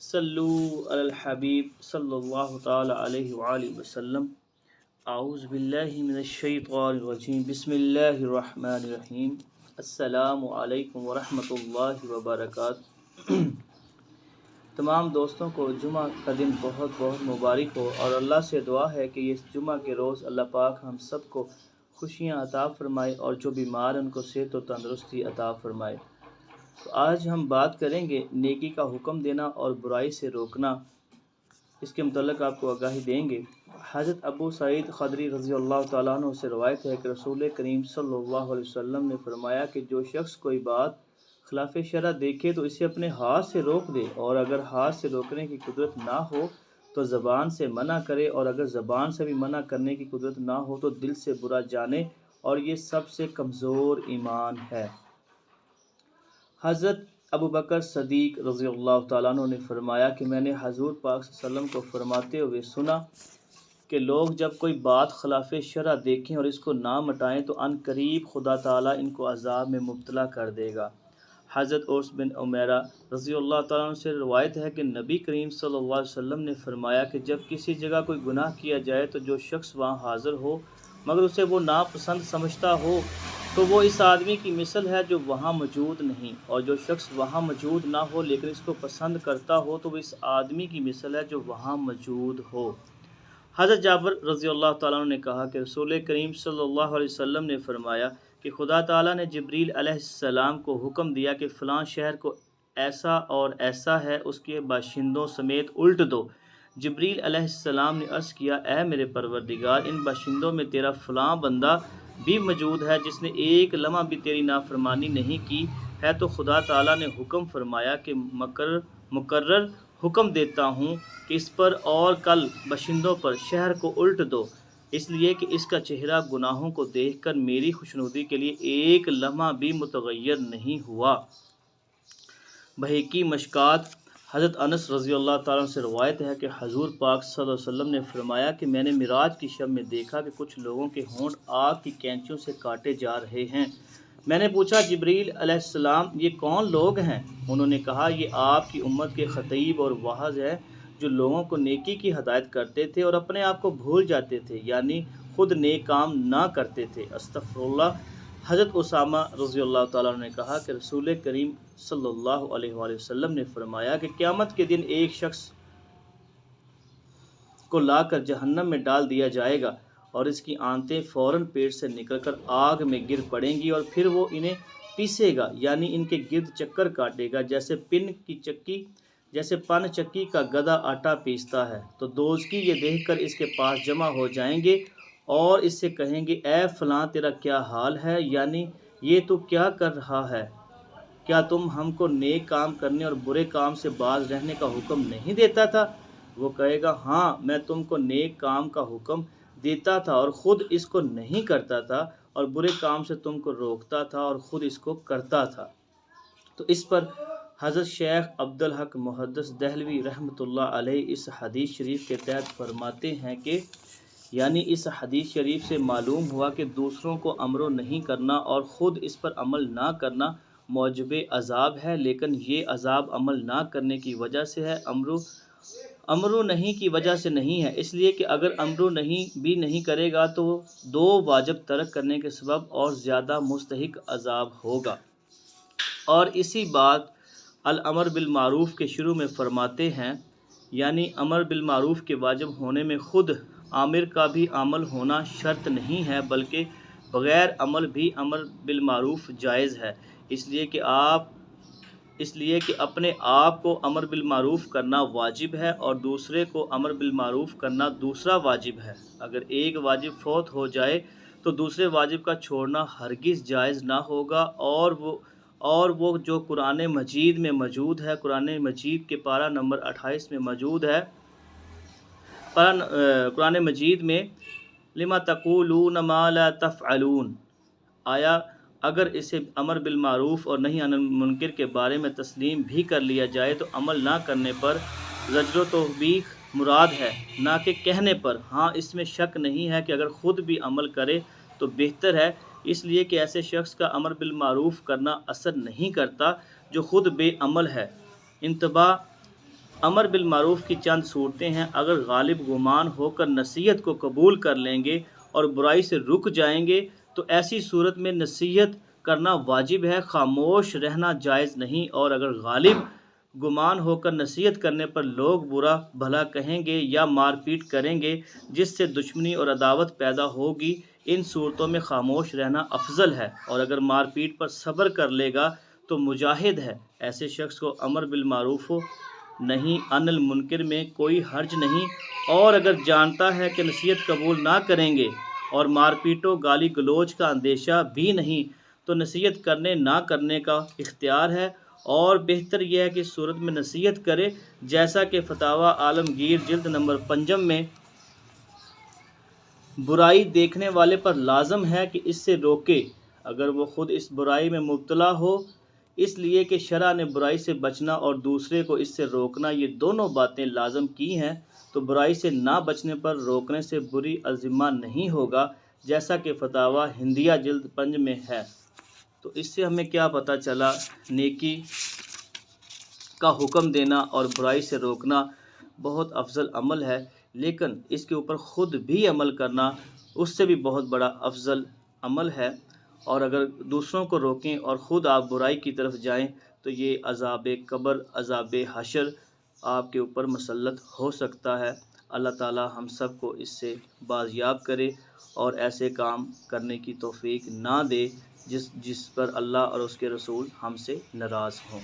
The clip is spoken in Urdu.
صلو علی الحبیب صلی اللہ تعالی علیہ وآلہ وسلم۔ اعوذ باللہ من الشیطان الرجیم، بسم اللہ الرحمن الرحیم۔ السلام علیکم ورحمۃ اللہ وبرکاتہ۔ تمام دوستوں کو جمعہ کا دن بہت بہت مبارک ہو، اور اللہ سے دعا ہے کہ اس جمعہ کے روز اللہ پاک ہم سب کو خوشیاں عطا فرمائے، اور جو بیمار ان کو صحت و تندرستی عطا فرمائے۔ تو آج ہم بات کریں گے نیکی کا حکم دینا اور برائی سے روکنا، اس کے متعلق آپ کو آگاہی دیں گے۔ حضرت ابو سعید خدری رضی اللہ تعالیٰ عنہ سے روایت ہے کہ رسول کریم صلی اللہ علیہ وسلم نے فرمایا کہ جو شخص کوئی بات خلاف شرع دیکھے تو اسے اپنے ہاتھ سے روک دے، اور اگر ہاتھ سے روکنے کی قدرت نہ ہو تو زبان سے منع کرے، اور اگر زبان سے بھی منع کرنے کی قدرت نہ ہو تو دل سے برا جانے، اور یہ سب سے کمزور ایمان ہے۔ حضرت ابوبکر صدیق رضی اللہ تعالیٰ عنہ نے فرمایا کہ میں نے حضور پاک صلی اللہ علیہ وسلم کو فرماتے ہوئے سنا کہ لوگ جب کوئی بات خلاف شرع دیکھیں اور اس کو نہ مٹائیں تو ان قریب خدا تعالیٰ ان کو عذاب میں مبتلا کر دے گا۔ حضرت عرس بن عمیرہ رضی اللہ تعالیٰ عنہ سے روایت ہے کہ نبی کریم صلی اللہ علیہ وسلم نے فرمایا کہ جب کسی جگہ کوئی گناہ کیا جائے تو جو شخص وہاں حاضر ہو مگر اسے وہ ناپسند سمجھتا ہو تو وہ اس آدمی کی مثل ہے جو وہاں موجود نہیں، اور جو شخص وہاں موجود نہ ہو لیکن اس کو پسند کرتا ہو تو وہ اس آدمی کی مثل ہے جو وہاں موجود ہو۔ حضرت جابر رضی اللہ تعالیٰ عنہ نے کہا کہ رسول کریم صلی اللہ علیہ وسلم نے فرمایا کہ خدا تعالیٰ نے جبریل علیہ السلام کو حکم دیا کہ فلاں شہر کو ایسا اور ایسا ہے، اس کے باشندوں سمیت الٹ دو۔ جبریل علیہ السلام نے عرض کیا، اے میرے پروردگار، ان باشندوں میں تیرا فلاں بندہ بھی موجود ہے جس نے ایک لمحہ بھی تیری نافرمانی نہیں کی ہے۔ تو خدا تعالیٰ نے حکم فرمایا کہ مقرر حکم دیتا ہوں کہ اس پر اور کل باشندوں پر شہر کو الٹ دو، اس لیے کہ اس کا چہرہ گناہوں کو دیکھ کر میری خوشنودی کے لیے ایک لمحہ بھی متغیر نہیں ہوا۔ بہقی مشکات۔ حضرت انس رضی اللہ تعالیٰ عنہ سے روایت ہے کہ حضور پاک صلی اللہ علیہ وسلم نے فرمایا کہ میں نے معراج کی شب میں دیکھا کہ کچھ لوگوں کے ہونٹ آگ کی کینچیوں سے کاٹے جا رہے ہیں۔ میں نے پوچھا، جبریل علیہ السلام، یہ کون لوگ ہیں؟ انہوں نے کہا، یہ آپ کی امت کے خطیب اور واعظ ہیں جو لوگوں کو نیکی کی ہدایت کرتے تھے اور اپنے آپ کو بھول جاتے تھے، یعنی خود نیک کام نہ کرتے تھے۔ استغفر اللہ۔ حضرت اسامہ رضی اللہ تعالیٰ عنہ نے کہا کہ رسول کریم صلی اللہ علیہ وآلہ وسلم نے فرمایا کہ قیامت کے دن ایک شخص کو لا کر جہنم میں ڈال دیا جائے گا، اور اس کی آنتیں فوراً پیٹ سے نکل کر آگ میں گر پڑیں گی، اور پھر وہ انہیں پیسے گا، یعنی ان کے گرد چکر کاٹے گا جیسے پن چکی کا گدھا آٹا پیستا ہے۔ تو دوزخی یہ دیکھ کر اس کے پاس جمع ہو جائیں گے اور اس سے کہیں گے، اے فلاں، تیرا کیا حال ہے؟ یعنی یہ تو کیا کر رہا ہے؟ کیا تم ہم کو نیک کام کرنے اور برے کام سے باز رہنے کا حکم نہیں دیتا تھا؟ وہ کہے گا، ہاں، میں تم کو نیک کام کا حکم دیتا تھا اور خود اس کو نہیں کرتا تھا، اور برے کام سے تم کو روکتا تھا اور خود اس کو کرتا تھا۔ تو اس پر حضرت شیخ عبدالحق محدث دہلوی رحمۃ اللہ علیہ اس حدیث شریف کے تحت فرماتے ہیں کہ یعنی اس حدیث شریف سے معلوم ہوا کہ دوسروں کو امر نہیں کرنا اور خود اس پر عمل نہ کرنا موجب عذاب ہے، لیکن یہ عذاب عمل نہ کرنے کی وجہ سے ہے، امر نہیں کی وجہ سے نہیں ہے، اس لیے کہ اگر امر نہیں کرے گا تو دو واجب ترک کرنے کے سبب اور زیادہ مستحق عذاب ہوگا۔ اور اسی بات الامر بالمعروف کے شروع میں فرماتے ہیں، یعنی امر بالمعروف کے واجب ہونے میں خود آمر کا بھی عمل ہونا شرط نہیں ہے، بلکہ بغیر عمل بھی امر بالمعروف جائز ہے، اس لیے کہ اپنے آپ کو امر بالمعروف کرنا واجب ہے اور دوسرے کو امر بالمعروف کرنا دوسرا واجب ہے۔ اگر ایک واجب فوت ہو جائے تو دوسرے واجب کا چھوڑنا ہرگز جائز نہ ہوگا، اور وہ جو قرآن مجید میں موجود ہے، قرآن مجید کے پارہ نمبر 28 میں موجود ہے، قرآن مجید میں لما تقولون ما لا تفعلون، آیا اگر اسے امر بالمعروف اور نہی عن المنکر کے بارے میں تسلیم بھی کر لیا جائے تو عمل نہ کرنے پر زجر و توبیخ مراد ہے، نہ کہ کہنے پر۔ ہاں، اس میں شک نہیں ہے کہ اگر خود بھی عمل کرے تو بہتر ہے، اس لیے کہ ایسے شخص کا امر بالمعروف کرنا اثر نہیں کرتا جو خود بے عمل ہے۔ انتباہ، امر بالمعروف کی چند صورتیں ہیں۔ اگر غالب گمان ہو کر نصیحت کو قبول کر لیں گے اور برائی سے رک جائیں گے تو ایسی صورت میں نصیحت کرنا واجب ہے، خاموش رہنا جائز نہیں۔ اور اگر غالب گمان ہو کر نصیحت کرنے پر لوگ برا بھلا کہیں گے یا مار پیٹ کریں گے جس سے دشمنی اور عداوت پیدا ہوگی، ان صورتوں میں خاموش رہنا افضل ہے۔ اور اگر مار پیٹ پر صبر کر لے گا تو مجاہد ہے۔ ایسے شخص کو امر بالمعروف نہیں عن المنکر میں کوئی حرج نہیں، اور اگر جانتا ہے کہ نصیحت قبول نہ کریں گے اور مار پیٹ و گالی گلوچ کا اندیشہ بھی نہیں تو نصیحت کرنے نہ کرنے کا اختیار ہے، اور بہتر یہ ہے کہ اس صورت میں نصیحت کرے، جیسا کہ فتاویٰ عالمگیر جلد نمبر 5 میں برائی دیکھنے والے پر لازم ہے کہ اس سے روکے اگر وہ خود اس برائی میں مبتلا ہو، اس لیے کہ شرع نے برائی سے بچنا اور دوسرے کو اس سے روکنا یہ دونوں باتیں لازم کی ہیں، تو برائی سے نہ بچنے پر روکنے سے بری الزمہ نہیں ہوگا، جیسا کہ فتاویٰ ہندیہ جلد 5 میں ہے۔ تو اس سے ہمیں کیا پتہ چلا؟ نیکی کا حکم دینا اور برائی سے روکنا بہت افضل عمل ہے، لیکن اس کے اوپر خود بھی عمل کرنا اس سے بھی بہت بڑا افضل عمل ہے۔ اور اگر دوسروں کو روکیں اور خود آپ برائی کی طرف جائیں تو یہ عذاب قبر، عذاب حشر آپ کے اوپر مسلط ہو سکتا ہے۔ اللہ تعالی ہم سب کو اس سے بازیاب کرے اور ایسے کام کرنے کی توفیق نہ دے جس پر اللہ اور اس کے رسول ہم سے ناراض ہوں۔